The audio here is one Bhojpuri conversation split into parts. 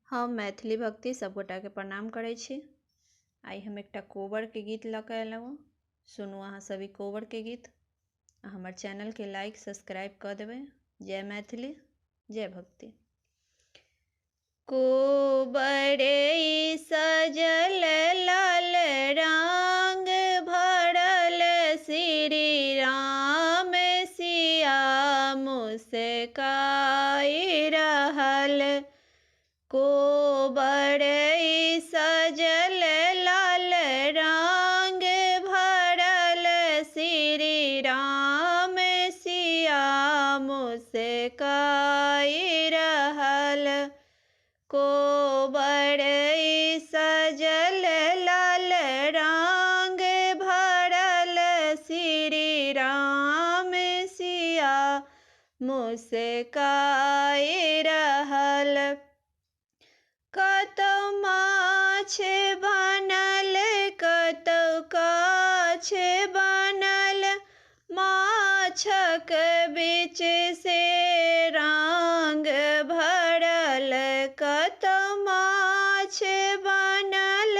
हम मैथिली भक्ति सब गोटा के प्रणाम करै छी। आई हम एकटा कोबर के गीत लऽ कऽ अयलहुँ। सुनू अहाँ सभी कोबर के गीत। हमर चैनल के लाइक सब्सक्राइब कऽ देबै। जय मैथिली, जय भक्ति। कोबरे सजल लाल रंग भरल श्री राम सिया मुस्काई रहल। कोबरे सजल लाल रंग भरल श्री राम सिया मुस्काई रहल। कोबरे सजल लाल रंग भरल श्री राम सिया मुस्काई रहल। कतौ माछ बनल कतौ काछ बनल, माछक बीच से रंग भरल। कतौ माछ बनल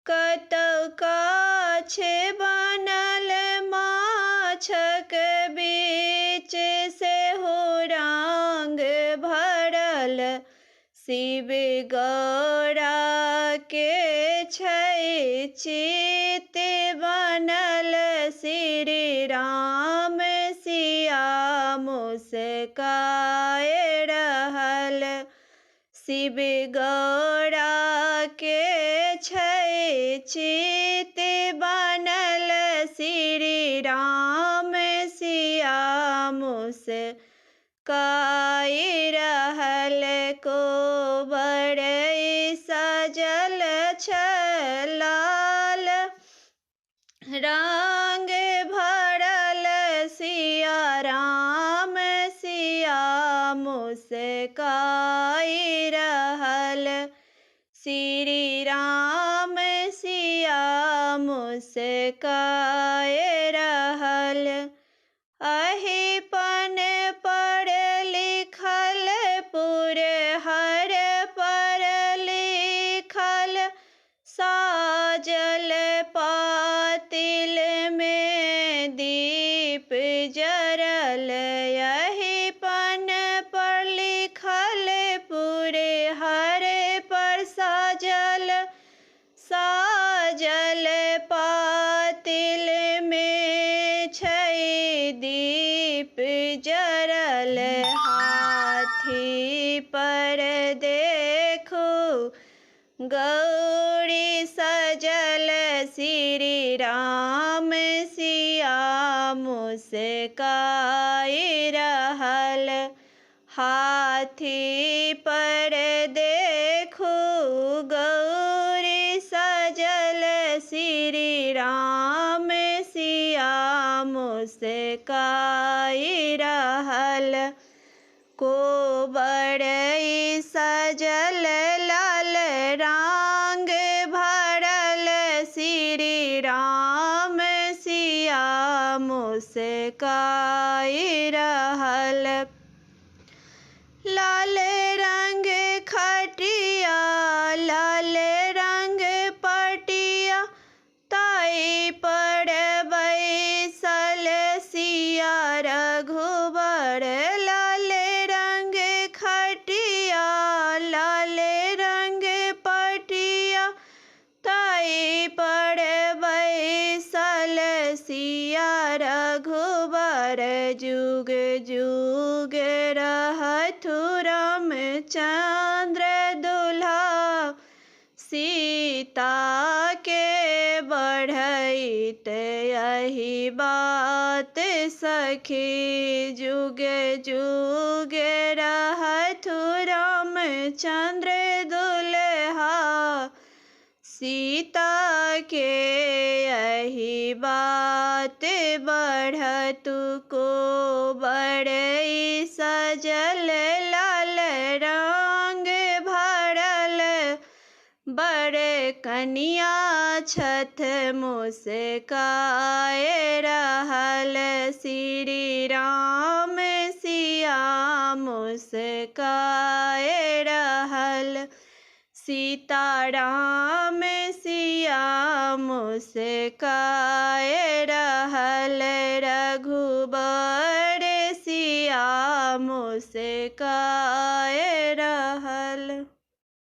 कतौ काछ बनल, माछक बीच से हो रंग भरल। शिव गौरा के छै चित बनल, श्री राम सिया मुस्काए रहल। शिव गौरा के छै चित बनल, श्री राम सिया मुस्काई रहल। कोबरे सजल लाल रंग भरल सिया राम सिया मुस्काई रहल। श्री राम सिया मुस्काए रहल। अहिपन पर लिखल पुर हर पर लिखल, साजल पातिल में दीप जरल। अहिपन पर लिखल पुर हर पर साजल पातिल में छै दीप जरल। हाथी पर देखू गौरी सजल, श्री राम सिया मुस्काई रहल। हाथी पर देखू गौरी सजल, श्री राम सिया मुस्काई रहल। कोबरे सजल लाल रंग भरल, श्री राम सिया मुस्काई रहल। लाल रंग खटिया लाल रंग पटिया, ताई पर बैसल सिया रघुबर। लाल रंग खटिया लाल रंग पटिया, ताई पर बैसल सिया रघुबर। जुग जुग रहथु रामचंद्र दुल्हा, सीता के बढ़ैत यही बात सखी। जुग जुग रहथु रामचंद्र दुल्हा, सीता के यही बात बढ़तु। कोबरे सजल लाल रंग भरल, बड़ कनिया छथ मुस्काए रहल। श्री राम सिया मुस्काए रहल। सीताराम सिया मुस्काए रहल, रघुबर सिया मुस्काए रहल।